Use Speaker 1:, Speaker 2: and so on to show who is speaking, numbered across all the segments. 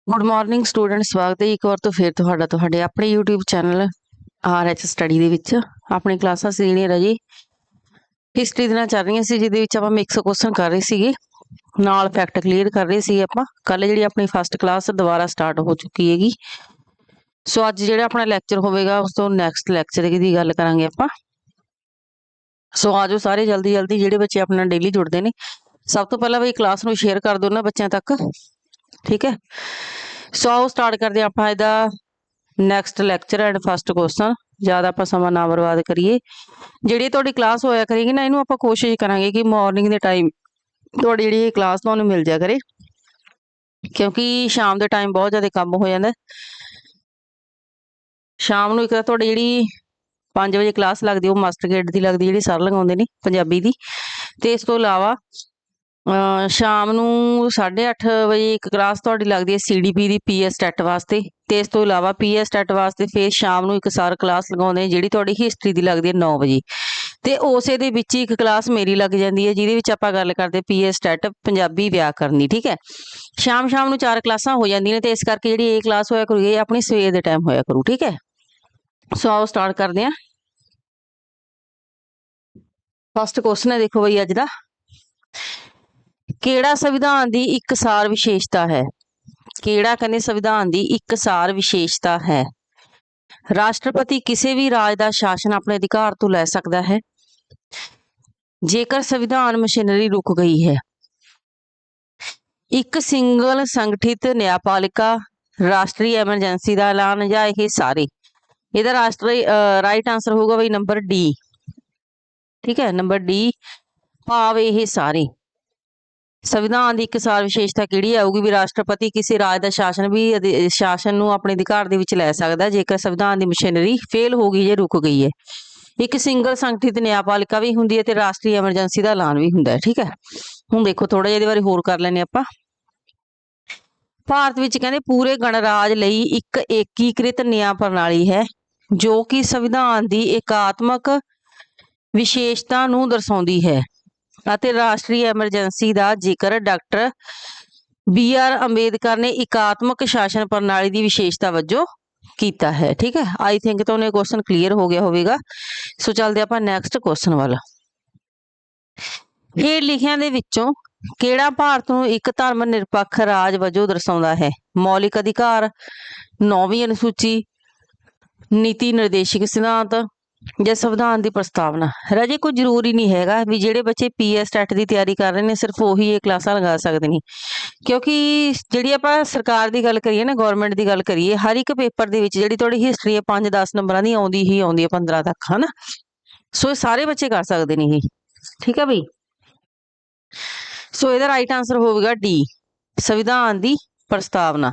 Speaker 1: Good morning student, ਸਵਾਗਤ ਹੈ ਇੱਕ ਵਾਰ ਤੋਂ ਫਿਰ ਤੁਹਾਡਾ ਤੁਹਾਡੇ ਆਪਣੇ YouTube ਚੈਨਲ RH ਸਟੱਡੀ ਦੇ ਵਿੱਚ। ਆਪਣੀ ਕਲਾਸਾਂ ਸੀਨੀਅਰ ਹੈ ਜੀ, ਹਿਸਟਰੀ ਦੇ ਨਾਲ ਚੱਲ ਰਹੀਆਂ ਸੀ, ਜਿਹਦੇ ਵਿੱਚ ਆਪਾਂ ਮਿਕਸ ਕੁਐਸਚਨ ਕਰ ਰਹੇ ਸੀਗੇ, ਨਾਲ ਫੈਕਟ ਕਲੀਅਰ ਕਰ ਰਹੇ ਸੀ। ਆਪਾਂ ਕੱਲ ਜਿਹੜੀ ਆਪਣੀ ਫਸਟ ਕਲਾਸ ਦੁਬਾਰਾ ਸਟਾਰਟ ਹੋ ਚੁੱਕੀ ਹੈਗੀ। ਸੋ ਅੱਜ ਜਿਹੜਾ ਆਪਣਾ ਲੈਕਚਰ ਹੋਵੇਗਾ ਉਸ ਤੋਂ ਨੈਕਸਟ ਲੈਕਚਰ ਦੀ ਗੱਲ ਕਰਾਂਗੇ ਆਪਾਂ। ਸੋ ਆਜੋ ਸਾਰੇ ਜਲਦੀ ਜਲਦੀ ਜਿਹੜੇ ਬੱਚੇ ਆਪਣਾ ਡੇਲੀ ਜੁੜਦੇ ਨੇ, ਸਭ ਤੋਂ ਪਹਿਲਾਂ ਵੀ ਕਲਾਸ ਨੂੰ ਸ਼ੇਅਰ ਕਰ ਦਿਓ ਨਾ ਬੱਚਿਆਂ ਤੱਕ, ਠੀਕ ਹੈ। ਸੋ ਆਓ ਸਟਾਰਟ ਕਰਦੇ ਹਾਂ ਆਪਾਂ ਇਹਦਾ next lecture and fast question. ਜ਼ਿਆਦਾ ਆਪਾਂ ਸਮਾਂ ਨਾ ਬਰਬਾਦ ਕਰੀਏ। ਜਿਹੜੀ ਤੁਹਾਡੀ ਕਲਾਸ ਹੋਇਆ ਕਰੇਗੀ ਨਾ, ਇਹਨੂੰ ਆਪਾਂ ਕੋਸ਼ਿਸ਼ ਕਰਾਂਗੇ ਕਿ ਮਾਰਨਿੰਗ ਦੇ ਟਾਈਮ ਤੁਹਾਡੀ ਜਿਹੜੀ ਕਲਾਸ ਤੁਹਾਨੂੰ ਮਿਲ ਜਾ ਕਰੇ, ਕਿਉਂਕਿ ਸ਼ਾਮ ਦੇ ਟਾਈਮ ਬਹੁਤ ਜ਼ਿਆਦਾ ਕੰਮ ਹੋ ਜਾਂਦਾ। ਸ਼ਾਮ ਨੂੰ ਇੱਕ ਤਾਂ ਤੁਹਾਡੀ ਜਿਹੜੀ 5 ਵਜੇ ਕਲਾਸ ਲੱਗਦੀ, ਉਹ ਮਾਸਟਰ ਗੇਟ ਦੀ ਲੱਗਦੀ, ਜਿਹੜੀ ਸਰ ਲਗਾਉਂਦੇ ਨੇ ਪੰਜਾਬੀ ਦੀ। ਤੇ ਇਸ ਤੋਂ ਇਲਾਵਾ ਸ਼ਾਮ ਨੂੰ 8:30 ਵਜੇ ਇੱਕ ਕਲਾਸ ਤੁਹਾਡੀ ਲੱਗਦੀ ਹੈ CDP ਦੀ PS ਟੈਟ ਵਾਸਤੇ। ਤੇ ਇਸ ਤੋਂ ਇਲਾਵਾ PS ਟੈਟ ਵਾਸਤੇ ਫਿਰ ਸ਼ਾਮ ਨੂੰ ਇੱਕ ਸਰ ਕਲਾਸ ਲਗਾਉਂਦੇ ਨੇ, ਜਿਹੜੀ ਤੁਹਾਡੀ ਹਿਸਟਰੀ ਦੀ ਲੱਗਦੀ ਹੈ 9 ਵਜੇ। ਤੇ ਉਸੇ ਦੇ ਵਿੱਚ ਇੱਕ ਕਲਾਸ ਮੇਰੀ ਲੱਗ ਜਾਂਦੀ ਹੈ, ਜਿਹਦੇ ਵਿੱਚ ਆਪਾਂ ਗੱਲ ਕਰਦੇ PS ਟੈਟ ਪੰਜਾਬੀ ਵਿਆਕਰਨ ਦੀ, ਠੀਕ ਹੈ। ਸ਼ਾਮ ਨੂੰ 4 ਕਲਾਸਾਂ ਹੋ ਜਾਂਦੀਆਂ ਨੇ, ਤੇ ਇਸ ਕਰਕੇ ਜਿਹੜੀ ਇਹ ਕਲਾਸ ਹੋਇਆ ਕਰੂਗੀ ਇਹ ਆਪਣੀ ਸਵੇਰ ਦੇ ਟਾਈਮ ਹੋਇਆ ਕਰੂ, ਠੀਕ ਹੈ। ਸੋ ਆਓ ਸਟਾਰਟ ਕਰਦੇ ਹਾਂ। ਫਸਟ ਕੁਐਸਚਨ ਹੈ, ਦੇਖੋ ਬਈ ਅੱਜ ਦਾ, ਕਿਹੜਾ ਸੰਵਿਧਾਨ ਦੀ ਇੱਕਸਾਰ ਵਿਸ਼ੇਸ਼ਤਾ ਹੈ? ਕਿਹੜਾ ਕਹਿੰਦੇ ਸੰਵਿਧਾਨ ਦੀ ਇੱਕਸਾਰ ਵਿਸ਼ੇਸ਼ਤਾ ਹੈ? ਰਾਸ਼ਟਰਪਤੀ ਕਿਸੇ ਵੀ ਰਾਜ ਦਾ ਸ਼ਾਸਨ ਆਪਣੇ ਅਧਿਕਾਰ ਤੋਂ ਲੈ ਸਕਦਾ ਹੈ ਜੇਕਰ ਸੰਵਿਧਾਨ ਮਸ਼ੀਨਰੀ ਰੁਕ ਗਈ ਹੈ। ਇੱਕ ਸਿੰਗਲ ਸੰਗਠਿਤ ਨਿਆਂਪਾਲਿਕਾ, ਰਾਸ਼ਟਰੀ ਐਮਰਜੈਂਸੀ ਦਾ ਐਲਾਨ, ਜਾਂ ਇਹ ਸਾਰੇ? ਇਹਦਾ ਰਾਈਟ ਆਂਸਰ ਹੋਊਗਾ ਬਈ ਨੰਬਰ ਡੀ, ਠੀਕ ਹੈ, ਨੰਬਰ ਡੀ, ਭਾਵ ਇਹ ਸਾਰੇ। ਸੰਵਿਧਾਨ ਦੀ ਇੱਕਸਾਰ ਵਿਸ਼ੇਸ਼ਤਾ ਕਿਹੜੀ ਆਊਗੀ? ਵੀ ਰਾਸ਼ਟਰਪਤੀ ਕਿਸੇ ਰਾਜ ਦਾ ਸ਼ਾਸਨ ਨੂੰ ਆਪਣੇ ਅਧਿਕਾਰ ਦੇ ਵਿੱਚ ਲੈ ਸਕਦਾ ਜੇਕਰ ਸੰਵਿਧਾਨ ਦੀ ਮਸ਼ੀਨਰੀ ਫੇਲ ਹੋ ਗਈ ਜਾਂ ਰੁਕ ਗਈ ਹੈ। ਇੱਕ ਸਿੰਗਲ ਸੰਗਠਿਤ ਨਿਆਂਪਾਲਿਕਾ ਵੀ ਹੁੰਦੀ ਹੈ ਤੇ ਰਾਸ਼ਟਰੀ ਐਮਰਜੈਂਸੀ ਦਾ ਐਲਾਨ ਵੀ ਹੁੰਦਾ ਹੈ, ਠੀਕ ਹੈ। ਹੁਣ ਦੇਖੋ ਥੋੜਾ ਜਿਹਾ ਇਹਦੇ ਬਾਰੇ ਹੋਰ ਕਰ ਲੈਂਦੇ ਆਪਾਂ। ਭਾਰਤ ਵਿੱਚ ਕਹਿੰਦੇ ਪੂਰੇ ਗਣਰਾਜ ਲਈ ਇੱਕ ਏਕੀਕ੍ਰਿਤ ਨਿਆਂ ਪ੍ਰਣਾਲੀ ਹੈ, ਜੋ ਕਿ ਸੰਵਿਧਾਨ ਦੀ ਏਕਾਤਮਕ ਵਿਸ਼ੇਸ਼ਤਾ ਨੂੰ ਦਰਸਾਉਂਦੀ ਹੈ, ਅਤੇ ਰਾਸ਼ਟਰੀ ਐਮਰਜੈਂਸੀ ਦਾ ਜ਼ਿਕਰ ਡਾਕਟਰ BR ਅੰਬੇਦਕਰ ਨੇ ਇਕਾਤਮਕ ਸ਼ਾਸਨ ਪ੍ਰਣਾਲੀ ਦੀ ਵਿਸ਼ੇਸ਼ਤਾ ਵਜੋਂ ਕੀਤਾ ਹੈ, ਠੀਕ ਹੈ। ਆਈ ਥਿੰਕ ਤੁਹਾਨੂੰ ਇਹ ਕੁਐਸਚਨ ਕਲੀਅਰ ਹੋ ਗਿਆ ਹੋਵੇਗਾ। ਸੋ ਚੱਲਦੇ ਆਪਾਂ ਨੈਕਸਟ ਕੁਐਸਚਨ ਵੱਲ। ਹੇਠ ਲਿਖਿਆਂ ਦੇ ਵਿੱਚੋਂ ਕਿਹੜਾ ਭਾਰਤ ਨੂੰ ਇੱਕ ਧਰਮ ਨਿਰਪੱਖ ਰਾਜ ਵਜੋਂ ਦਰਸਾਉਂਦਾ ਹੈ? ਮੌਲਿਕ ਅਧਿਕਾਰ, 9ਵੀਂ ਅਨੁਸੂਚੀ, ਨੀਤੀ ਨਿਰਦੇਸ਼ਕ ਸਿਧਾਂਤ, ਜਾਂ ਸੰਵਿਧਾਨ ਦੀ ਪ੍ਰਸਤਾਵਨਾ? ਰਾਜੇ ਕੋਈ ਜ਼ਰੂਰੀ ਨਹੀਂ ਹੈਗਾ ਵੀ ਜਿਹੜੇ ਬੱਚੇ PS ਟੈਟ ਦੀ ਤਿਆਰੀ ਕਰ ਰਹੇ ਨੇ ਸਿਰਫ ਉਹੀ ਇਹ ਕਲਾਸਾਂ ਲਗਾ ਸਕਦੇ ਨੇ, ਕਿਉਂਕਿ ਜਿਹੜੀ ਆਪਾਂ ਸਰਕਾਰ ਦੀ ਗੱਲ ਕਰੀਏ ਨਾ, ਗਵਰਨਮੈਂਟ ਦੀ ਗੱਲ ਕਰੀਏ, ਹਰ ਇੱਕ ਪੇਪਰ ਦੇ ਵਿੱਚ ਜਿਹੜੀ ਤੁਹਾਡੀ ਹਿਸਟਰੀ ਹੈ 5-10 ਨੰਬਰਾਂ ਦੀ ਆਉਂਦੀ ਹੀ ਆਉਂਦੀ ਹੈ, 15 ਤੱਕ, ਹਨਾ। ਸੋ ਇਹ ਸਾਰੇ ਬੱਚੇ ਕਰ ਸਕਦੇ ਨੇ ਇਹ, ਠੀਕ ਹੈ ਬਈ। ਸੋ ਇਹਦਾ ਰਾਈਟ ਆਂਸਰ ਹੋਵੇਗਾ ਡੀ, ਸੰਵਿਧਾਨ ਦੀ ਪ੍ਰਸਤਾਵਨਾ।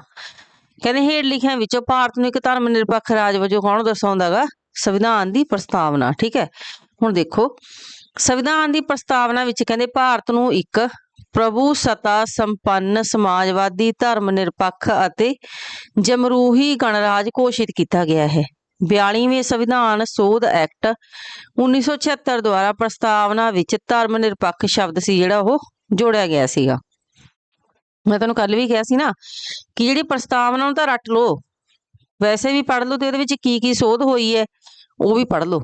Speaker 1: ਕਹਿੰਦੇ ਹੇਠ ਲਿਖਿਆਂ ਵਿੱਚੋਂ ਭਾਰਤ ਨੂੰ ਇੱਕ ਧਰਮ ਨਿਰਪੱਖ ਰਾਜ ਵਜੋਂ ਕੌਣ ਦਰਸਾਉਂਦਾ ਗਾ? ਸੰਵਿਧਾਨ ਦੀ ਪ੍ਰਸਤਾਵਨਾ, ਠੀਕ ਹੈ। ਹੁਣ ਦੇਖੋ ਸੰਵਿਧਾਨ ਦੀ ਪ੍ਰਸਤਾਵਨਾ ਵਿੱਚ ਕਹਿੰਦੇ ਭਾਰਤ ਨੂੰ ਇੱਕ ਪ੍ਰਭੂਸੱਤਾ ਸੰਪੰਨ ਸਮਾਜਵਾਦੀ ਧਰਮ ਨਿਰਪੱਖ ਅਤੇ ਜਮਹੂਰੀ ਗਣਰਾਜ ਘੋਸ਼ਿਤ ਕੀਤਾ ਗਿਆ ਹੈ। 42ਵੇਂ ਸੰਵਿਧਾਨ ਸੋਧ ਐਕਟ 1976 ਦੁਆਰਾ ਪ੍ਰਸਤਾਵਨਾ ਵਿੱਚ ਧਰਮ ਨਿਰਪੱਖ ਸ਼ਬਦ ਸੀ ਜਿਹੜਾ ਉਹ ਜੋੜਿਆ ਗਿਆ ਸੀਗਾ। ਮੈਂ ਤੁਹਾਨੂੰ ਕੱਲ ਵੀ ਕਿਹਾ ਸੀ ਨਾ ਕਿ ਜਿਹੜੀ ਪ੍ਰਸਤਾਵਨਾ ਨੂੰ ਤਾਂ ਰੱਟ ਲਓ, ਵੈਸੇ ਵੀ ਪੜ੍ਹ ਲਓ, ਤੇ ਉਹਦੇ ਵਿੱਚ ਕੀ ਕੀ ਸੋਧ ਹੋਈ ਹੈ ਉਹ ਵੀ ਪੜ੍ਹ ਲਓ।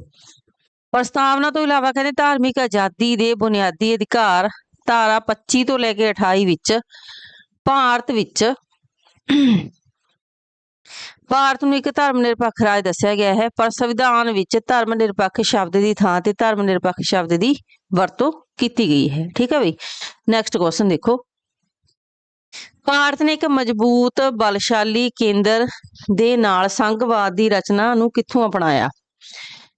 Speaker 1: ਪ੍ਰਸਤਾਵਨਾ ਤੋਂ ਇਲਾਵਾ ਕਹਿੰਦੇ ਧਾਰਮਿਕ ਆਜ਼ਾਦੀ ਦੇ ਬੁਨਿਆਦੀ ਅਧਿਕਾਰ ਧਾਰਾ 25 ਤੋਂ ਲੈ ਕੇ 28 ਵਿੱਚ ਭਾਰਤ ਨੂੰ ਇੱਕ ਧਰਮ ਨਿਰਪੱਖ ਰਾਜ ਦੱਸਿਆ ਗਿਆ ਹੈ, ਪਰ ਸੰਵਿਧਾਨ ਵਿੱਚ ਧਰਮ ਨਿਰਪੱਖ ਸ਼ਬਦ ਦੀ ਥਾਂ ਤੇ ਧਰਮ ਨਿਰਪੱਖ ਸ਼ਬਦ ਦੀ ਵਰਤੋਂ ਕੀਤੀ ਗਈ ਹੈ, ਠੀਕ ਹੈ ਬਈ। ਨੈਕਸਟ ਕੁਐਸਚਨ ਦੇਖੋ, ਭਾਰਤ ਨੇ ਇੱਕ ਮਜ਼ਬੂਤ ਬਲਸ਼ਾਲੀ ਕੇਂਦਰ ਦੇ ਨਾਲ ਸੰਘਵਾਦ ਦੀ ਰਚਨਾ ਨੂੰ ਕਿੱਥੋਂ ਅਪਣਾਇਆ?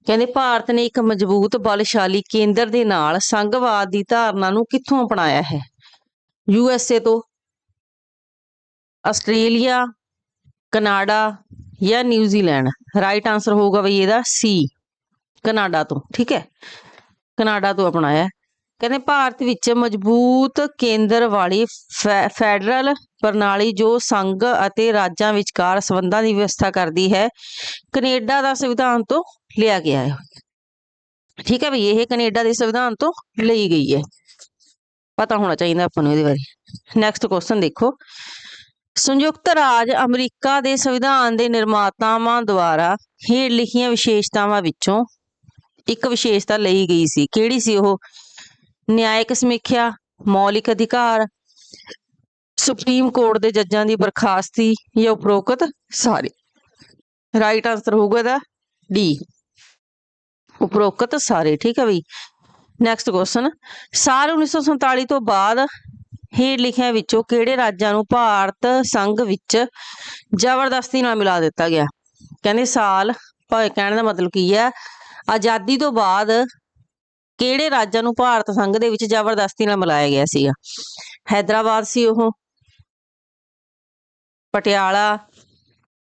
Speaker 1: ਕਹਿੰਦੇ ਭਾਰਤ ਨੇ ਇੱਕ ਮਜ਼ਬੂਤ ਬਲਸ਼ਾਲੀ ਕੇਂਦਰ ਦੇ ਨਾਲ ਸੰਘਵਾਦ ਦੀ ਧਾਰਨਾ ਨੂੰ ਕਿੱਥੋਂ ਅਪਣਾਇਆ ਹੈ? USA ਤੋਂ, ਆਸਟ੍ਰੇਲੀਆ, ਕਨਾਡਾ, ਜਾਂ ਨਿਊਜ਼ੀਲੈਂਡ? ਰਾਈਟ ਆਂਸਰ ਹੋਊਗਾ ਬਈ ਇਹਦਾ C, ਕਨਾਡਾ ਤੋਂ, ਠੀਕ ਹੈ, ਕਨਾਡਾ ਤੋਂ ਅਪਣਾਇਆ। ਕਹਿੰਦੇ ਭਾਰਤ ਵਿੱਚ ਮਜ਼ਬੂਤ ਕੇਂਦਰ ਵਾਲੀ ਫੈਡਰਲ ਪ੍ਰਣਾਲੀ ਜੋ ਸੰਘ ਅਤੇ ਰਾਜਾਂ ਵਿਚਕਾਰ ਸੰਬੰਧਾਂ ਦੀ ਵਿਵਸਥਾ ਕਰਦੀ ਹੈ, ਕੈਨੇਡਾ ਦਾ ਸੰਵਿਧਾਨ ਤੋਂ ਲਿਆ ਗਿਆ ਹੈ, ਠੀਕ ਹੈ ਬਈ। ਇਹ ਕੈਨੇਡਾ ਦੇ ਸੰਵਿਧਾਨ ਤੋਂ ਲਈ ਗਈ ਹੈ, ਪਤਾ ਹੋਣਾ ਚਾਹੀਦਾ ਆਪਾਂ ਨੂੰ ਇਹਦੇ ਬਾਰੇ। ਨੈਕਸਟ ਕੁਐਸਚਨ ਦੇਖੋ, ਸੰਯੁਕਤ ਰਾਜ ਅਮਰੀਕਾ ਦੇ ਸੰਵਿਧਾਨ ਦੇ ਨਿਰਮਾਤਾਵਾਂ ਦੁਆਰਾ ਹੇਠ ਲਿਖੀਆਂ ਵਿਸ਼ੇਸ਼ਤਾਵਾਂ ਵਿੱਚੋਂ ਇੱਕ ਵਿਸ਼ੇਸ਼ਤਾ ਲਈ ਗਈ ਸੀ। ਕਿਹੜੀ ਸੀ ਉਹ? ਨਿਆਇਕ ਸਮੀਖਿਆ, ਮੌਲਿਕ ਅਧਿਕਾਰ, ਸੁਪਰੀਮ ਕੋਰਟ ਦੇ ਜੱਜਾਂ ਦੀ ਬਰਖਾਸਤੀ ਜਾਂ ਉਪਰੋਕਤ ਸਾਰੇ। ਰਾਈਟ ਆਂਸਰ ਹੋਊਗਾ ਇਹਦਾ ਡੀ, ਉਪਰੋਕਤ ਸਾਰੇ। ਠੀਕ ਹੈ ਬਈ। ਨੈਕਸਟ ਕੁਐਸਚਨ, ਸਾਲ 1947 ਤੋਂ ਬਾਅਦ ਹੇਠ ਲਿਖਿਆਂ ਵਿੱਚੋਂ ਕਿਹੜੇ ਰਾਜਾਂ ਨੂੰ ਭਾਰਤ ਸੰਘ ਵਿੱਚ ਜ਼ਬਰਦਸਤੀ ਨਾਲ ਮਿਲਾ ਦਿੱਤਾ ਗਿਆ? ਕਹਿੰਦੇ ਸਾਲ, ਕਹਿਣ ਦਾ ਮਤਲਬ ਕੀ ਹੈ, ਆਜ਼ਾਦੀ ਤੋਂ ਬਾਅਦ ਕਿਹੜੇ ਰਾਜਾਂ ਨੂੰ ਭਾਰਤ ਸੰਘ ਦੇ ਵਿੱਚ ਜ਼ਬਰਦਸਤੀ ਨਾਲ ਮਿਲਾਇਆ ਗਿਆ ਸੀਗਾ? ਹੈਦਰਾਬਾਦ ਸੀ ਉਹ, ਪਟਿਆਲਾ,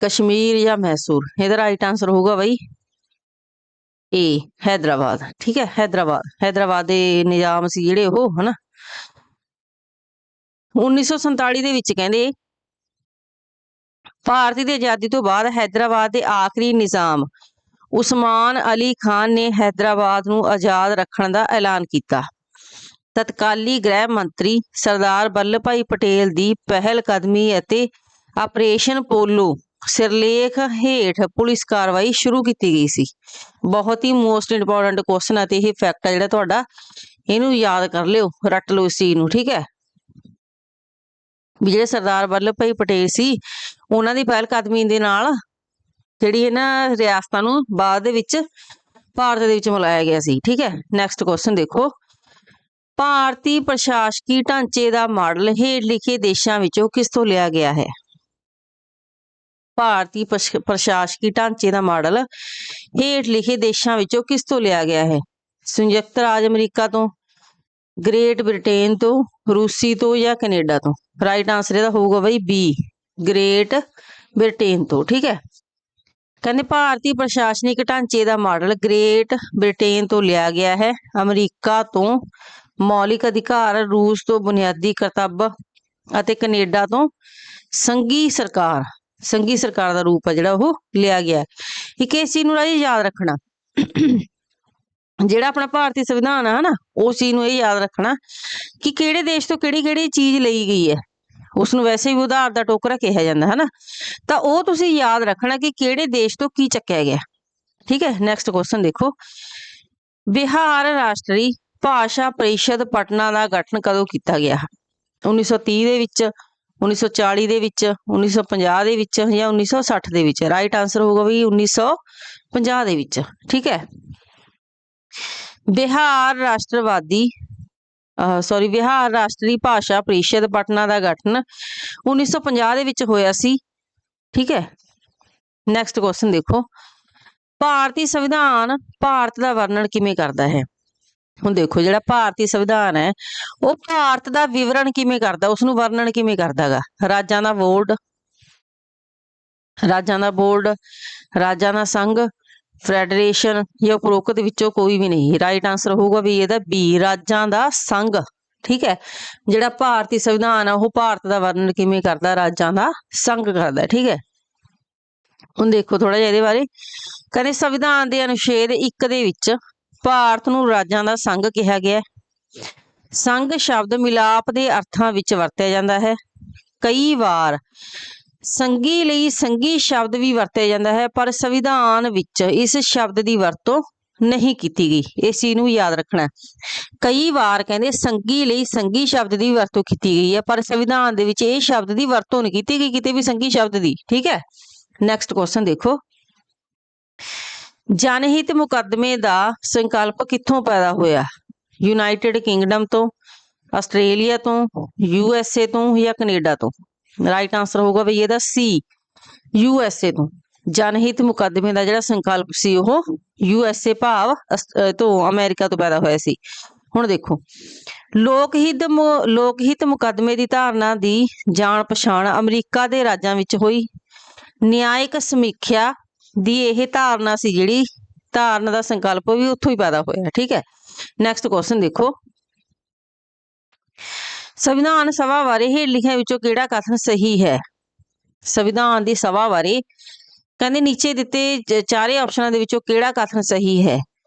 Speaker 1: ਕਸ਼ਮੀਰ ਜਾਂ ਮੈਸੂਰ? ਇਹਦਾ ਰਾਈਟ ਆਂਸਰ ਹੋਊਗਾ ਬਈ ਏ, ਹੈਦਰਾਬਾਦ। ਠੀਕ ਹੈ, ਹੈਦਰਾਬਾਦ ਦੇ ਨਿਜ਼ਾਮ ਸੀ ਜਿਹੜੇ ਉਹ, ਹਨਾ। 1947 ਦੇ ਵਿੱਚ ਕਹਿੰਦੇ ਭਾਰਤ ਦੀ ਆਜ਼ਾਦੀ ਤੋਂ ਬਾਅਦ ਹੈਦਰਾਬਾਦ ਦੇ ਆਖਰੀ ਨਿਜ਼ਾਮ ਉਸਮਾਨ ਅਲੀ ਖਾਨ ਨੇ ਹੈਦਰਾਬਾਦ ਨੂੰ ਆਜ਼ਾਦ ਰੱਖਣ ਦਾ ਐਲਾਨ ਕੀਤਾ। ਤਤਕਾਲੀ ਗ੍ਰਹਿ ਮੰਤਰੀ ਸਰਦਾਰ ਵੱਲਭ ਭਾਈ ਪਟੇਲ ਦੀ ਪਹਿਲ ਕਦਮੀ ਅਤੇ ਆਪਰੇਸ਼ਨ ਪੋਲੋ ਸਿਰਲੇਖ ਹੇਠ ਪੁਲਿਸ ਕਾਰਵਾਈ ਸ਼ੁਰੂ ਕੀਤੀ ਗਈ ਸੀ। ਬਹੁਤ ਹੀ ਮੋਸਟ ਇੰਪੋਰਟੈਂਟ ਕੁਐਸਚਨ ਹੈ ਤੇ ਇਹ ਫੈਕਟ ਹੈ ਜਿਹੜਾ ਤੁਹਾਡਾ, ਇਹਨੂੰ ਯਾਦ ਕਰ ਲਿਓ, ਰੱਟ ਲਓ ਇਸ ਚੀਜ਼ ਨੂੰ। ਠੀਕ ਹੈ, ਵੀ ਜਿਹੜੇ ਸਰਦਾਰ ਵੱਲਭ ਭਾਈ ਪਟੇਲ ਸੀ ਉਹਨਾਂ ਦੀ ਪਹਿਲ ਕਦਮੀ ਦੇ ਨਾਲ ਜਿਹੜੀ ਇਹਨਾਂ ਰਿਆਸਤਾਂ ਨੂੰ ਬਾਅਦ ਦੇ ਵਿੱਚ ਭਾਰਤ ਦੇ ਵਿੱਚ ਮਿਲਾਇਆ ਗਿਆ ਸੀ। ਠੀਕ ਹੈ, ਨੈਕਸਟ ਕੁਐਸਚਨ ਦੇਖੋ, ਭਾਰਤੀ ਪ੍ਰਸ਼ਾਸਕੀ ਢਾਂਚੇ ਦਾ ਮਾਡਲ ਹੇਠ ਲਿਖੇ ਦੇਸ਼ਾਂ ਵਿੱਚੋਂ ਕਿਸ ਤੋਂ ਲਿਆ ਗਿਆ ਹੈ? ਭਾਰਤੀ ਪ੍ਰਸ਼ਾਸਕੀ ਢਾਂਚੇ ਦਾ ਮਾਡਲ ਹੇਠ ਲਿਖੇ ਦੇਸ਼ਾਂ ਵਿੱਚੋਂ ਕਿਸ ਤੋਂ ਲਿਆ ਗਿਆ ਹੈ? ਸੰਯੁਕਤ ਰਾਜ ਅਮਰੀਕਾ ਤੋਂ, ਗ੍ਰੇਟ ਬ੍ਰਿਟੇਨ ਤੋਂ, ਰੂਸੀ ਤੋਂ ਜਾਂ ਕੈਨੇਡਾ ਤੋਂ? ਰਾਈਟ ਆਂਸਰ ਇਹਦਾ ਹੋਊਗਾ ਬਈ ਬੀ, ਗ੍ਰੇਟ ਬ੍ਰਿਟੇਨ ਤੋਂ। ਠੀਕ ਹੈ, ਕਹਿੰਦੇ ਭਾਰਤੀ ਪ੍ਰਸ਼ਾਸਨਿਕ ਢਾਂਚੇ ਦਾ ਮਾਡਲ ਗ੍ਰੇਟ ਬ੍ਰਿਟੇਨ ਤੋਂ ਲਿਆ ਗਿਆ ਹੈ। ਅਮਰੀਕਾ ਤੋਂ ਮੌਲਿਕ ਅਧਿਕਾਰ, ਰੂਸ ਤੋਂ ਬੁਨਿਆਦੀ ਕਰਤੱਵ ਅਤੇ ਕੈਨੇਡਾ ਤੋਂ ਸੰਘੀ ਸਰਕਾਰ ਦਾ ਰੂਪ ਹੈ ਜਿਹੜਾ ਉਹ ਲਿਆ ਗਿਆ। ਇੱਕ ਇਸ ਚੀਜ਼ ਨੂੰ ਰਾਜੀ ਯਾਦ ਰੱਖਣਾ, ਜਿਹੜਾ ਆਪਣਾ ਭਾਰਤੀ ਸੰਵਿਧਾਨ ਹੈ ਨਾ, ਉਸ ਚੀਜ਼ ਨੂੰ ਇਹ ਯਾਦ ਰੱਖਣਾ ਕਿ ਕਿਹੜੇ ਦੇਸ਼ ਤੋਂ ਕਿਹੜੀ ਚੀਜ਼ ਲਈ ਗਈ ਹੈ। ਉਸ ਨੂੰ ਵੈਸੇ ਵੀ ਉਧਾਰ ਦਾ ਟੋਕਰਾ ਕਿਹਾ ਜਾਂਦਾ ਹੈ ਨਾ, ਤਾਂ ਉਹ ਤੁਸੀਂ ਯਾਦ ਰੱਖਣਾ ਕਿ ਕਿਹੜੇ ਦੇਸ਼ ਤੋਂ ਕੀ ਚੱਕਿਆ ਗਿਆ। ਠੀਕ ਹੈ, ਨੈਕਸਟ ਕੁਐਸਚਨ ਦੇਖੋ, ਬਿਹਾਰ ਰਾਸ਼ਟਰੀ ਭਾਸ਼ਾ ਪਰਿਸ਼ਦ ਪਟਨਾ ਦਾ ਗਠਨ ਕਦੋਂ ਕੀਤਾ ਗਿਆ? 1930 ਦੇ ਵਿੱਚ, 1940 ਦੇ ਵਿੱਚ, 1950 ਦੇ ਵਿੱਚ ਜਾਂ 1960 ਦੇ ਵਿੱਚ? ਰਾਈਟ ਆਂਸਰ ਹੋਊਗਾ ਵੀ 1950 ਦੇ ਵਿੱਚ। ਠੀਕ ਹੈ, ਬਿਹਾਰ ਰਾਸ਼ਟਰੀ ਭਾਸ਼ਾ ਪਰਿਸ਼ਦ ਪਟਨਾ ਦਾ ਗਠਨ 1950 ਦੇ ਵਿੱਚ ਹੋਇਆ ਸੀ। ਠੀਕ ਹੈ, ਨੈਕਸਟ ਕੁਐਸਚਨ ਦੇਖੋ, ਭਾਰਤੀ ਸੰਵਿਧਾਨ ਭਾਰਤ ਦਾ ਵਰਣਨ ਕਿਵੇਂ ਕਰਦਾ ਹੈ? ਹੁਣ ਦੇਖੋ, ਜਿਹੜਾ ਭਾਰਤੀ ਸੰਵਿਧਾਨ ਹੈ ਉਹ ਭਾਰਤ ਦਾ ਵਿਵਰਣ ਕਿਵੇਂ ਕਰਦਾ, ਉਸ ਨੂੰ ਵਰਣਨ ਕਿਵੇਂ ਕਰਦਾ ਗਾ? ਰਾਜਾਂ ਦਾ ਬੋਰਡ, ਰਾਜਾਂ ਦਾ ਸੰਘ, ਫੈਡਰੇਸ਼ਨ ਜਾਂ ਉਪਰੋਕਤ ਵਿੱਚੋਂ ਕੋਈ ਵੀ ਨਹੀਂ? ਰਾਈਟ ਆਂਸਰ ਹੋਊਗਾ ਵੀ ਇਹਦਾ ਬੀ, ਰਾਜਾਂ ਦਾ ਸੰਘ। ਠੀਕ ਹੈ, ਜਿਹੜਾ ਭਾਰਤੀ ਸੰਵਿਧਾਨ ਆ ਉਹ ਭਾਰਤ ਦਾ ਵਰਣਨ ਕਿਵੇਂ ਕਰਦਾ? ਰਾਜਾਂ ਦਾ ਸੰਘ ਕਰਦਾ। ਠੀਕ ਹੈ, ਹੁਣ ਦੇਖੋ ਥੋੜਾ ਜਿਹਾ ਇਹਦੇ ਬਾਰੇ। ਕਹਿੰਦੇ ਸੰਵਿਧਾਨ ਦੇ ਅਨੁਛੇਦ 1 ਦੇ ਵਿੱਚ ਭਾਰਤ ਨੂੰ ਰਾਜਾਂ ਦਾ ਸੰਘ ਕਿਹਾ ਗਿਆ। ਸੰਘ ਸ਼ਬਦ ਮਿਲਾਪ ਦੇ ਅਰਥਾਂ ਵਿੱਚ ਵਰਤਿਆ ਜਾਂਦਾ ਹੈ। ਕਈ ਵਾਰ ਸੰਘੀ ਲਈ ਸੰਘੀ ਸ਼ਬਦ ਵੀ ਵਰਤਿਆ ਜਾਂਦਾ ਹੈ, ਪਰ ਸੰਵਿਧਾਨ ਵਿੱਚ ਇਸ ਸ਼ਬਦ ਦੀ ਵਰਤੋਂ ਨਹੀਂ ਕੀਤੀ ਗਈ। ਇਸ ਚੀਜ਼ ਨੂੰ ਯਾਦ ਰੱਖਣਾ। ਕਈ ਵਾਰ ਕਹਿੰਦੇ ਸੰਘੀ ਲਈ ਸੰਘੀ ਸ਼ਬਦ ਦੀ ਵਰਤੋਂ ਕੀਤੀ ਗਈ ਹੈ, ਪਰ ਸੰਵਿਧਾਨ ਦੇ ਵਿੱਚ ਇਹ ਸ਼ਬਦ ਦੀ ਵਰਤੋਂ ਨਹੀਂ ਕੀਤੀ ਗਈ ਕਿਤੇ ਵੀ ਸੰਘੀ ਸ਼ਬਦ ਦੀ। ਠੀਕ ਹੈ, ਨੈਕਸਟ ਕੁਐਸਚਨ ਦੇਖੋ, ਜਨਹਿਤ ਮੁਕੱਦਮੇ ਦਾ ਸੰਕਲਪ ਕਿੱਥੋਂ ਪੈਦਾ ਹੋਇਆ? ਯੂਨਾਈਟਿਡ ਕਿੰਗਡਮ ਤੋਂ, ਆਸਟ੍ਰੇਲੀਆ ਤੋਂ, USA ਤੋਂ ਜਾਂ ਕੈਨੇਡਾ ਤੋਂ? ਰਾਈਟ ਆਂਸਰ ਹੋਊਗਾ ਬਈ ਇਹਦਾ ਸੀ, USA ਤੋਂ। ਜਨਹਿਤ ਮੁਕੱਦਮੇ ਦਾ ਜਿਹੜਾ ਸੰਕਲਪ ਸੀ ਉਹ USA ਭਾਵ ਤੋਂ, ਅਮਰੀਕਾ ਤੋਂ ਪੈਦਾ ਹੋਇਆ ਸੀ। ਹੁਣ ਦੇਖੋ, ਲੋਕ ਹਿੱਤ ਮੁਕੱਦਮੇ ਦੀ ਧਾਰਨਾ ਦੀ ਜਾਣ ਪਛਾਣ ਅਮਰੀਕਾ ਦੇ ਰਾਜਾਂ ਵਿੱਚ ਹੋਈ। ਨਿਆਇਕ ਸਮੀਖਿਆ ਦੀ ਇਹ ਧਾਰਨਾ ਸੀ, ਜਿਹੜੀ ਧਾਰਨਾ ਦਾ ਸੰਕਲਪ ਵੀ ਉੱਥੋਂ ਹੀ ਪੈਦਾ ਹੋਇਆ। ਠੀਕ ਹੈ, ਨੈਕਸਟ ਕੁਐਸਚਨ ਦੇਖੋ, ਸੰਵਿਧਾਨ ਸਭਾ ਬਾਰੇ ਹੇਠ ਲਿਖਿਆਂ ਵਿੱਚੋਂ ਕਿਹੜਾ ਕਥਨ ਸਹੀ ਹੈ? ਸੰਵਿਧਾਨ ਦੀ ਸਭਾ ਬਾਰੇ ਕਹਿੰਦੇ ਨੀਚੇ ਦਿੱਤੇ ਚਾਰੇ ਆਪਸ਼ਨਾਂ ਦੇ ਵਿੱਚੋਂ ਕਿਹੜਾ ਕਥਨ ਸਹੀ ਹੈ?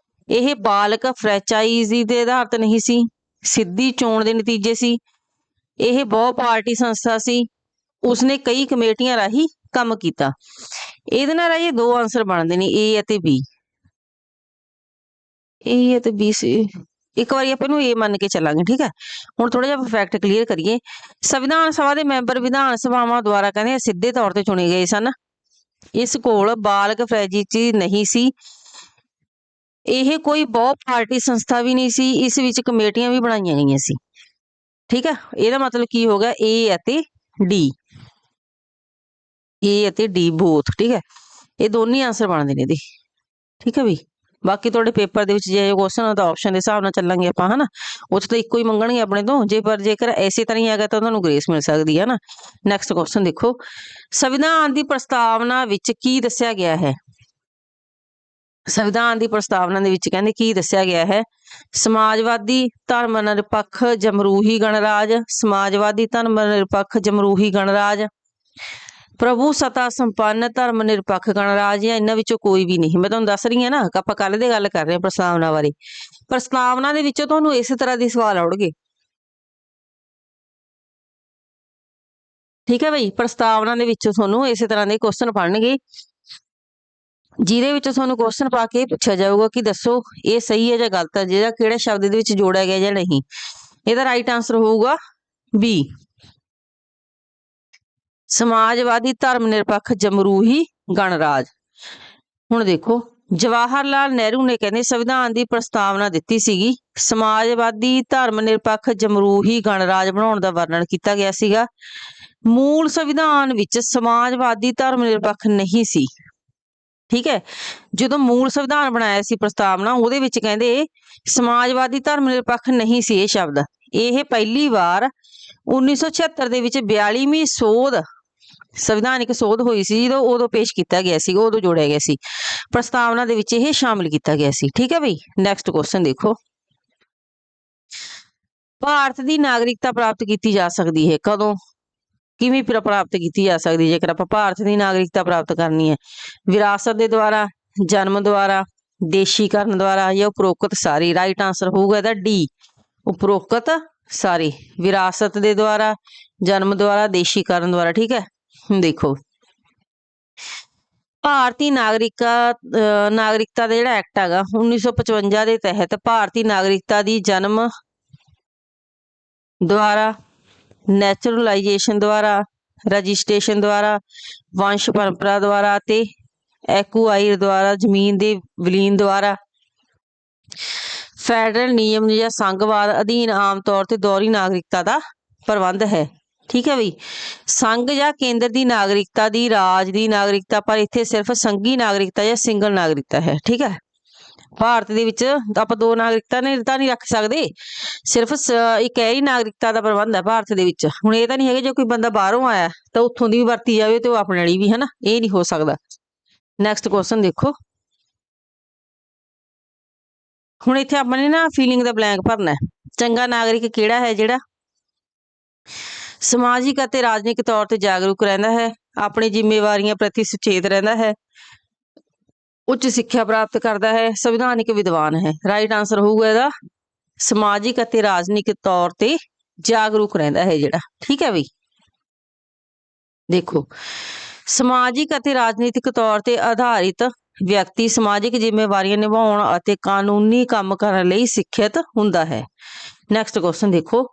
Speaker 1: ਇਹ ਬਾਲਕ ਫਰੈਂਚਾਈਜ਼ੀ ਦੇ ਆਧਾਰਿਤ ਨਹੀਂ ਸੀ, ਸਿੱਧੀ ਚੋਣ ਦੇ ਨਤੀਜੇ ਸੀ, ਇਹ ਬਹੁ ਪਾਰਟੀ ਸੰਸਥਾ ਸੀ, ਉਸਨੇ ਕਈ ਕਮੇਟੀਆਂ ਰਾਹੀਂ ਕੰਮ ਕੀਤਾ। ਇਹਦੇ ਨਾਲ ਰਾਜੇ ਦੋ ਆਂਸਰ ਬਣਦੇ ਨੇ, A ਅਤੇ B। A ਅਤੇ B ਸੀ। ਇੱਕ ਵਾਰੀ ਆਪਾਂ ਇਹਨੂੰ A ਮੰਨ ਕੇ ਚੱਲਾਂਗੇ, ਠੀਕ ਹੈ। ਹੁਣ ਥੋੜਾ ਜਿਹਾ ਫੈਕਟ ਕਲੀਅਰ ਕਰੀਏ। ਸੰਵਿਧਾਨ ਸਭਾ ਦੇ ਮੈਂਬਰ ਵਿਧਾਨ ਸਭਾਵਾਂ ਦੁਆਰਾ ਕਹਿੰਦੇ ਸਿੱਧੇ ਤੌਰ ਤੇ ਚੁਣੇ ਗਏ ਸਨ। ਇਸ ਕੋਲ ਬਾਲਗ ਫਰੈਂਚਾਈਜ਼ੀ ਨਹੀਂ ਸੀ। ਇਹ ਕੋਈ ਬਹੁ ਪਾਰਟੀ ਸੰਸਥਾ ਵੀ ਨਹੀਂ ਸੀ। ਇਸ ਵਿੱਚ ਕਮੇਟੀਆਂ ਵੀ ਬਣਾਈਆਂ ਗਈਆਂ ਸੀ, ਠੀਕ ਹੈ। ਇਹਦਾ ਮਤਲਬ ਕੀ ਹੋ ਗਿਆ, A ਅਤੇ D, A ਅਤੇ D ਬੋਥ, ਠੀਕ ਹੈ। ਇਹ ਦੋਨੇ ਆਂਸਰ ਬਣਦੇ ਨੇ ਇਹਦੇ, ਠੀਕ ਹੈ ਵੀ। ਬਾਕੀ ਤੁਹਾਡੇ ਪੇਪਰ ਦੇ ਵਿੱਚ ਜੇ ਕੁਐਸਚਨ ਤਾਂ ਆਪਸ਼ਨ ਦੇ ਹਿਸਾਬ ਨਾਲ ਚੱਲਾਂਗੇ ਆਪਾਂ, ਹਨਾ। ਉੱਥੇ ਤਾਂ ਇੱਕੋ ਹੀ ਮੰਗਣਗੇ ਆਪਣੇ ਤੋਂ, ਜੇਕਰ ਇਸੇ ਤਰ੍ਹਾਂ ਹੀ ਹੈਗਾ ਤਾਂ ਤੁਹਾਨੂੰ ਗ੍ਰੇਸ ਮਿਲ ਸਕਦੀ ਹੈ ਨਾ। ਨੈਕਸਟ ਕੁਐਸਚਨ ਦੇਖੋ, ਸੰਵਿਧਾਨ ਦੀ ਪ੍ਰਸਤਾਵਨਾ ਵਿੱਚ ਕੀ ਦੱਸਿਆ ਗਿਆ ਹੈ। ਸੰਵਿਧਾਨ ਦੀ ਪ੍ਰਸਤਾਵਨਾ ਦੇ ਵਿੱਚ ਕਹਿੰਦੇ ਕੀ ਦੱਸਿਆ ਗਿਆ ਹੈ, ਸਮਾਜਵਾਦੀ ਧਰਮ ਨਿਰਪੱਖ ਜਮਹੂਰੀ ਗਣਰਾਜ, ਸਮਾਜਵਾਦੀ ਧਰਮ ਨਿਰਪੱਖ ਜਮਹੂਰੀ ਗਣਰਾਜ, ਪ੍ਰਭੂ ਸੱਤਾ ਸੰਪੰਨ ਧਰਮ ਨਿਰਪੱਖ ਗਣਰਾਜ, ਜਾਂ ਇਹਨਾਂ ਵਿੱਚੋਂ ਕੋਈ ਵੀ ਨਹੀਂ। ਮੈਂ ਤੁਹਾਨੂੰ ਦੱਸ ਰਹੀ ਹਾਂ ਨਾ, ਆਪਾਂ ਕੱਲ ਦੇ ਗੱਲ ਕਰ ਰਹੇ ਹਾਂ ਪ੍ਰਸਤਾਵਨਾ ਬਾਰੇ। ਪ੍ਰਸਤਾਵਨਾ ਦੇ ਵਿੱਚੋਂ ਤੁਹਾਨੂੰ ਇਸੇ ਤਰ੍ਹਾਂ ਦੇ ਸਵਾਲ ਆਉਣਗੇ, ਠੀਕ ਹੈ ਬਈ। ਪ੍ਰਸਤਾਵਨਾ ਦੇ ਵਿੱਚੋਂ ਤੁਹਾਨੂੰ ਇਸੇ ਤਰ੍ਹਾਂ ਦੇ ਕੁਐਸਚਨ ਪੜਨਗੇ, ਜਿਹਦੇ ਵਿੱਚ ਤੁਹਾਨੂੰ ਕੁਐਸਚਨ ਪਾ ਕੇ ਪੁੱਛਿਆ ਜਾਊਗਾ ਕਿ ਦੱਸੋ ਇਹ ਸਹੀ ਹੈ ਜਾਂ ਗਲਤ ਹੈ, ਜਿਹੜਾ ਕਿਹੜੇ ਸ਼ਬਦ ਦੇ ਵਿੱਚ ਜੋੜਿਆ ਗਿਆ ਜਾਂ ਨਹੀਂ। ਇਹਦਾ ਰਾਈਟ ਆਂਸਰ ਹੋਊਗਾ B, ਸਮਾਜਵਾਦੀ ਧਰਮ ਨਿਰਪੱਖ ਜਮਹੂਰੀ ਗਣਰਾਜ। ਹੁਣ ਦੇਖੋ, ਜਵਾਹਰ ਲਾਲ ਨਹਿਰੂ ਨੇ ਕਹਿੰਦੇ ਸੰਵਿਧਾਨ ਦੀ ਪ੍ਰਸਤਾਵਨਾ ਦਿੱਤੀ ਸੀਗੀ, ਸਮਾਜਵਾਦੀ ਧਰਮ ਨਿਰਪੱਖ ਜਮਹੂਰੀ ਗਣਰਾਜ ਬਣਾਉਣ ਦਾ ਵਰਣਨ ਕੀਤਾ ਗਿਆ ਸੀਗਾ। ਮੂਲ ਸੰਵਿਧਾਨ ਵਿੱਚ ਸਮਾਜਵਾਦੀ ਧਰਮ ਨਿਰਪੱਖ ਨਹੀਂ ਸੀ, ਠੀਕ ਹੈ। ਜਦੋਂ ਮੂਲ ਸੰਵਿਧਾਨ ਬਣਾਇਆ ਸੀ ਪ੍ਰਸਤਾਵਨਾ, ਉਹਦੇ ਵਿੱਚ ਕਹਿੰਦੇ ਸਮਾਜਵਾਦੀ ਧਰਮ ਨਿਰਪੱਖ ਨਹੀਂ ਸੀ ਇਹ ਸ਼ਬਦ। ਇਹ ਪਹਿਲੀ ਵਾਰ 1976 ਦੇ ਵਿੱਚ 42ਵੀਂ ਸੋਧ, ਸੰਵਿਧਾਨਿਕ ਸੋਧ ਹੋਈ ਸੀ ਜਦੋਂ, ਉਦੋਂ ਪੇਸ਼ ਕੀਤਾ ਗਿਆ ਸੀ, ਉਦੋਂ ਜੋੜਿਆ ਗਿਆ ਸੀ ਪ੍ਰਸਤਾਵਨਾ ਦੇ ਵਿੱਚ, ਇਹ ਸ਼ਾਮਿਲ ਕੀਤਾ ਗਿਆ ਸੀ, ਠੀਕ ਹੈ ਬਈ। ਨੈਕਸਟ ਕੁਐਸਚਨ ਦੇਖੋ, ਭਾਰਤ ਦੀ ਨਾਗਰਿਕਤਾ ਪ੍ਰਾਪਤ ਕੀਤੀ ਜਾ ਸਕਦੀ ਹੈ ਕਦੋਂ, ਕਿਵੇਂ ਪ੍ਰਾਪਤ ਕੀਤੀ ਜਾ ਸਕਦੀ ਜੇਕਰ ਆਪਾਂ ਭਾਰਤ ਦੀ ਨਾਗਰਿਕਤਾ ਪ੍ਰਾਪਤ ਕਰਨੀ ਹੈ। ਵਿਰਾਸਤ ਦੇ ਦੁਆਰਾ, ਜਨਮ ਦੁਆਰਾ, ਦੇਸ਼ੀਕਰਨ ਦੁਆਰਾ, ਜਾਂ ਉਪਰੋਕਤ ਸਾਰੀ। ਰਾਈਟ ਆਂਸਰ ਹੋਊਗਾ ਇਹਦਾ D, ਉਪਰੋਕਤ ਸਾਰੀ। ਵਿਰਾਸਤ ਦੇ ਦੁਆਰਾ, ਜਨਮ ਦੁਆਰਾ, ਦੇਸ਼ੀਕਰਨ ਦੁਆਰਾ, ਠੀਕ ਹੈ। ਹੁਣ ਦੇਖੋ, ਭਾਰਤੀ ਨਾਗਰਿਕਤਾ ਦਾ ਜਿਹੜਾ ਐਕਟ ਹੈਗਾ 1955 ਦੇ ਤਹਿਤ ਭਾਰਤੀ ਨਾਗਰਿਕਤਾ ਦੀ ਜਨਮ ਦੁਆਰਾ, ਨੈਚੁਰਲਾਈਜੇਸ਼ਨ ਦੁਆਰਾ, ਰਜਿਸਟ੍ਰੇਸ਼ਨ ਦੁਆਰਾ, ਵੰਸ਼ ਪਰੰਪਰਾ ਦੁਆਰਾ ਅਤੇ ਐਕੁਆਇਰ ਦੁਆਰਾ, ਜ਼ਮੀਨ ਦੇ ਵਿਲੀਨ ਦੁਆਰਾ, ਫੈਡਰਲ ਨਿਯਮ ਜਾਂ ਸੰਘਵਾਦ ਅਧੀਨ ਆਮ ਤੌਰ ਤੇ ਦੋਹਰੀ ਨਾਗਰਿਕਤਾ ਦਾ ਪ੍ਰਬੰਧ ਹੈ, ਠੀਕ ਹੈ ਬਈ। ਸੰਘ ਜਾਂ ਕੇਂਦਰ ਦੀ ਨਾਗਰਿਕਤਾ ਦੀ, ਰਾਜ ਦੀ ਨਾਗਰਿਕਤਾ, ਪਰ ਇੱਥੇ ਸਿਰਫ ਸੰਘੀ ਨਾਗਰਿਕਤਾ ਜਾਂ ਸਿੰਗਲ ਨਾਗਰਿਕਤਾ ਹੈ, ਠੀਕ ਹੈ। ਭਾਰਤ ਦੇ ਵਿੱਚ ਆਪਾਂ ਦੋ ਨਾਗਰਿਕਤਾ ਨੇ ਤਾਂ ਨਹੀਂ ਰੱਖ ਸਕਦੇ, ਸਿਰਫ ਇੱਕ ਹੀ ਨਾਗਰਿਕਤਾ ਦਾ ਪ੍ਰਬੰਧ ਹੈ ਭਾਰਤ ਦੇ ਵਿੱਚ। ਹੁਣ ਇਹ ਤਾਂ ਨਹੀਂ ਹੈਗਾ ਜੇ ਕੋਈ ਬੰਦਾ ਬਾਹਰੋਂ ਆਇਆ ਤਾਂ ਉੱਥੋਂ ਦੀ ਵੀ ਵਰਤੀ ਜਾਵੇ ਤੇ ਉਹ ਆਪਣੇ ਵਾਲੀ ਵੀ, ਹਨਾ, ਇਹ ਨਹੀਂ ਹੋ ਸਕਦਾ। ਨੈਕਸਟ ਕੁਐਸਚਨ ਦੇਖੋ, ਹੁਣ ਇੱਥੇ ਆਪਾਂ ਨੇ ਨਾ ਫੀਲਿੰਗ ਦਾ ਬਲੈਂਕ ਭਰਨਾ ਹੈ। ਚੰਗਾ ਨਾਗਰਿਕ ਕਿਹੜਾ ਹੈ, ਜਿਹੜਾ ਸਮਾਜਿਕ ਅਤੇ ਰਾਜਨੀਤਿਕ ਤੌਰ ਤੇ ਜਾਗਰੂਕ ਰਹਿੰਦਾ ਹੈ, ਆਪਣੀ ਜ਼ਿੰਮੇਵਾਰੀਆਂ ਪ੍ਰਤੀ ਸੁਚੇਤ ਰਹਿੰਦਾ ਹੈ, ਉੱਚ ਸਿੱਖਿਆ ਪ੍ਰਾਪਤ ਕਰਦਾ ਹੈ, ਸੰਵਿਧਾਨਿਕ ਵਿਦਵਾਨ ਹੈ। ਰਾਈਟ ਆਂਸਰ ਹੋਊਗਾ ਇਹਦਾ ਸਮਾਜਿਕ ਅਤੇ ਰਾਜਨੀਤਿਕ ਤੌਰ ਤੇ ਜਾਗਰੂਕ ਰਹਿੰਦਾ ਹੈ ਜਿਹੜਾ, ਠੀਕ ਹੈ ਬਈ। ਦੇਖੋ, ਸਮਾਜਿਕ ਅਤੇ ਰਾਜਨੀਤਿਕ ਤੌਰ ਤੇ ਆਧਾਰਿਤ ਵਿਅਕਤੀ ਸਮਾਜਿਕ ਜ਼ਿੰਮੇਵਾਰੀਆਂ ਨਿਭਾਉਣ ਅਤੇ ਕਾਨੂੰਨੀ ਕੰਮ ਕਰਨ ਲਈ ਸਿੱਖਿਅਤ ਹੁੰਦਾ ਹੈ। ਨੈਕਸਟ ਕੁਐਸਚਨ ਦੇਖੋ,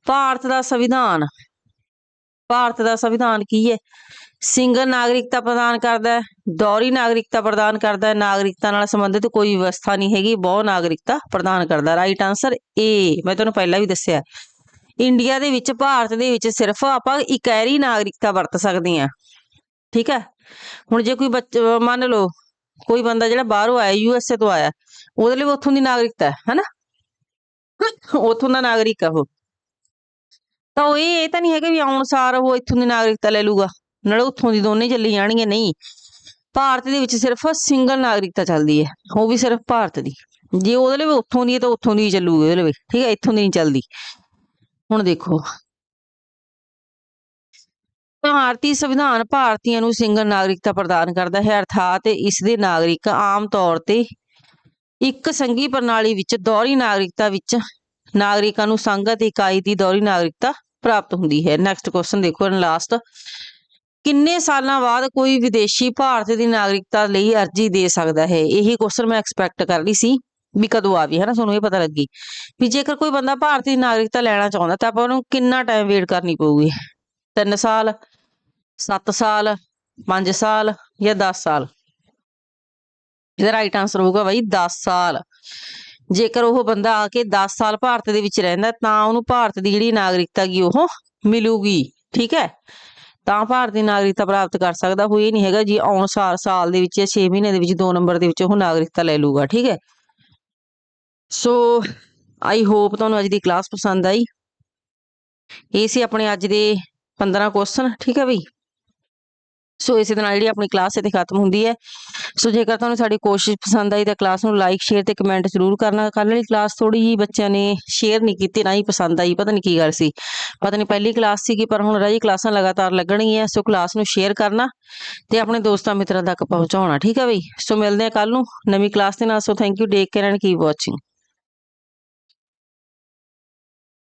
Speaker 1: ਭਾਰਤ ਦਾ ਸੰਵਿਧਾਨ ਕੀ ਹੈ, ਸਿੰਗਲ ਨਾਗਰਿਕਤਾ ਪ੍ਰਦਾਨ ਕਰਦਾ ਹੈ, ਦੋਹਰੀ ਨਾਗਰਿਕਤਾ ਪ੍ਰਦਾਨ ਕਰਦਾ ਹੈ, ਨਾਗਰਿਕਤਾ ਨਾਲ ਸੰਬੰਧਿਤ ਕੋਈ ਵਿਵਸਥਾ ਨਹੀਂ ਹੈਗੀ, ਬਹੁ ਨਾਗਰਿਕਤਾ ਪ੍ਰਦਾਨ ਕਰਦਾ। ਰਾਈਟ ਆਂਸਰ A, ਮੈਂ ਤੁਹਾਨੂੰ ਪਹਿਲਾਂ ਵੀ ਦੱਸਿਆ, ਇੰਡੀਆ ਦੇ ਵਿੱਚ, ਭਾਰਤ ਦੇ ਵਿੱਚ ਸਿਰਫ ਆਪਾਂ ਇਕਹਿਰੀ ਨਾਗਰਿਕਤਾ ਵਰਤ ਸਕਦੇ ਹਾਂ, ਠੀਕ ਹੈ। ਹੁਣ ਜੇ ਕੋਈ ਬੱਚਾ, ਮੰਨ ਲਓ ਕੋਈ ਬੰਦਾ ਜਿਹੜਾ ਬਾਹਰੋਂ ਆਇਆ, USA ਤੋਂ ਆਇਆ, ਉਹਦੇ ਲਈ ਉੱਥੋਂ ਦੀ ਨਾਗਰਿਕਤਾ ਹੈ, ਹਨਾ, ਉੱਥੋਂ ਦਾ ਨਾਗਰਿਕ ਆ ਉਹ, ਤਾਂ ਉਹ ਇਹ ਤਾਂ ਨਹੀਂ ਹੈਗਾ ਵੀ ਆਉਣ ਸਾਰ ਉਹ ਇੱਥੋਂ ਦੀ ਨਾਗਰਿਕਤਾ ਲੈ ਲੂਗਾ, ਨਾਲੇ ਉੱਥੋਂ ਦੀ ਦੋਨੇ ਚੱਲੀ ਜਾਣਗੀਆਂ, ਨਹੀਂ। ਭਾਰਤ ਦੇ ਵਿੱਚ ਸਿਰਫ ਸਿੰਗਲ ਨਾਗਰਿਕਤਾ ਚੱਲਦੀ ਹੈ, ਉਹ ਵੀ ਸਿਰਫ ਭਾਰਤ ਦੀ। ਜੇ ਉਹਦੇ ਲਈ ਉੱਥੋਂ ਦੀ ਹੈ ਤਾਂ ਉੱਥੋਂ ਦੀ ਚੱਲੂਗੀ ਉਹਦੇ ਲਈ, ਠੀਕ ਹੈ, ਇੱਥੋਂ ਦੀ ਨਹੀਂ ਚੱਲਦੀ। ਹੁਣ ਦੇਖੋ, ਭਾਰਤੀ ਸੰਵਿਧਾਨ ਭਾਰਤੀਆਂ ਨੂੰ ਸਿੰਗਲ ਨਾਗਰਿਕਤਾ ਪ੍ਰਦਾਨ ਕਰਦਾ ਹੈ, ਅਰਥਾਤ ਇਸ ਦੇ ਨਾਗਰਿਕ ਆਮ ਤੌਰ ਤੇ ਇੱਕ ਸੰਘੀ ਪ੍ਰਣਾਲੀ ਵਿੱਚ ਦੋਹਰੀ ਨਾਗਰਿਕਤਾ ਵਿੱਚ ਨਾਗਰਿਕਾਂ ਨੂੰ ਸੰਘ ਅਤੇ ਇਕਾਈ ਦੀ ਦੋਹਰੀ ਨਾਗਰਿਕਤਾ ਪ੍ਰਾਪਤ ਹੁੰਦੀ ਹੈ। ਨੈਕਸਟ ਕੁਐਸਚਨ ਦੇਖੋ ਲਾਸਟ, ਕਿੰਨੇ ਸਾਲਾਂ ਬਾਅਦ ਕੋਈ ਵਿਦੇਸ਼ੀ ਭਾਰਤ ਦੀ ਨਾਗਰਿਕਤਾ ਲਈ ਅਰਜੀ ਦੇ ਸਕਦਾ ਹੈ? ਇਹੀ ਕੁਐਸਚਨ ਮੈਂ ਐਕਸਪੈਕਟ ਕਰ ਰਹੀ ਸੀ ਵੀ ਕਦੋਂ ਆਵੇ, ਹੈ ਨਾ, ਤੁਹਾਨੂੰ ਇਹ ਪਤਾ ਲੱਗੀ ਵੀ ਜੇਕਰ ਕੋਈ ਬੰਦਾ ਭਾਰਤ ਦੀ ਨਾਗਰਿਕਤਾ ਲੈਣਾ ਚਾਹੁੰਦਾ ਤਾਂ ਆਪਾਂ ਉਹਨੂੰ ਕਿੰਨਾ ਟਾਈਮ ਵੇਟ ਕਰਨੀ ਪਊਗੀ? 3 ਸਾਲ, 7 ਸਾਲ, 5 ਸਾਲ ਜਾਂ 10 ਸਾਲ? ਇਹਦਾ ਰਾਈਟ ਆਂਸਰ ਹੋਊਗਾ ਬਾਈ 10 ਸਾਲ। ਜੇਕਰ ਉਹ ਬੰਦਾ ਆ ਕੇ 10 ਸਾਲ ਭਾਰਤ ਦੇ ਵਿੱਚ ਰਹਿੰਦਾ ਤਾਂ ਉਹਨੂੰ ਭਾਰਤ ਦੀ ਜਿਹੜੀ ਨਾਗਰਿਕਤਾ ਗੀ ਉਹ ਮਿਲੂਗੀ, ਠੀਕ ਹੈ, ਤਾਂ ਭਾਰਤ ਦੀ ਨਾਗਰਿਕਤਾ ਪ੍ਰਾਪਤ ਕਰ ਸਕਦਾ। ਉਹ ਇਹ ਨਹੀਂ ਹੈਗਾ ਜੀ ਆਉਣ ਸਾਲ ਦੇ ਵਿੱਚ ਜਾਂ 6 ਮਹੀਨੇ ਦੇ ਵਿੱਚ 2 ਨੰਬਰ ਦੇ ਵਿੱਚ ਉਹ ਨਾਗਰਿਕਤਾ ਲੈ ਲੂਗਾ, ਠੀਕ ਹੈ। ਸੋ ਆਈ ਹੋਪ ਤੁਹਾਨੂੰ ਅੱਜ ਦੀ ਕਲਾਸ ਪਸੰਦ ਆਈ। ਇਹ ਸੀ ਆਪਣੇ ਅੱਜ ਦੇ 15 ਕੁਐਸਚਨ, ਠੀਕ ਹੈ ਬਈ। ਸੋ ਇਸੇ ਦੇ ਨਾਲ ਜਿਹੜੀ ਆਪਣੀ ਕਲਾਸ ਇੱਥੇ ਖਤਮ ਹੁੰਦੀ ਹੈ। ਸੋ ਜੇਕਰ ਤੁਹਾਨੂੰ ਸਾਡੀ ਕੋਸ਼ਿਸ਼ ਪਸੰਦ ਆਈ ਤਾਂ ਕਲਾਸ ਨੂੰ ਲਾਈਕ, ਸ਼ੇਅਰ ਤੇ ਕਮੈਂਟ ਜ਼ਰੂਰ ਕਰਨਾ। ਕੱਲ੍ਹ ਵਾਲੀ ਕਲਾਸ ਥੋੜੀ ਜਿਹੀ ਬੱਚਿਆਂ ਨੇ ਸ਼ੇਅਰ ਨਹੀਂ ਕੀਤੀ, ਨਾ ਹੀ ਪਸੰਦ ਆਈ, ਪਤਾ ਨਹੀਂ ਕੀ ਗੱਲ ਸੀ, ਪਤਾ ਨਹੀਂ ਪਹਿਲੀ ਕਲਾਸ ਸੀਗੀ, ਪਰ ਹੁਣ ਰਾਜੀ ਕਲਾਸਾਂ ਲਗਾਤਾਰ ਲੱਗਣਗੀਆਂ। ਸੋ ਕਲਾਸ ਨੂੰ ਸ਼ੇਅਰ ਕਰਨਾ ਤੇ ਆਪਣੇ ਦੋਸਤਾਂ ਮਿੱਤਰਾਂ ਤੱਕ ਪਹੁੰਚਾਉਣਾ, ਠੀਕ ਹੈ ਬਈ। ਸੋ ਮਿਲਦੇ ਹਾਂ ਕੱਲ੍ਹ ਨੂੰ ਨਵੀਂ ਕਲਾਸ ਦੇ ਨਾਲ। So thank you, take care and keep watching.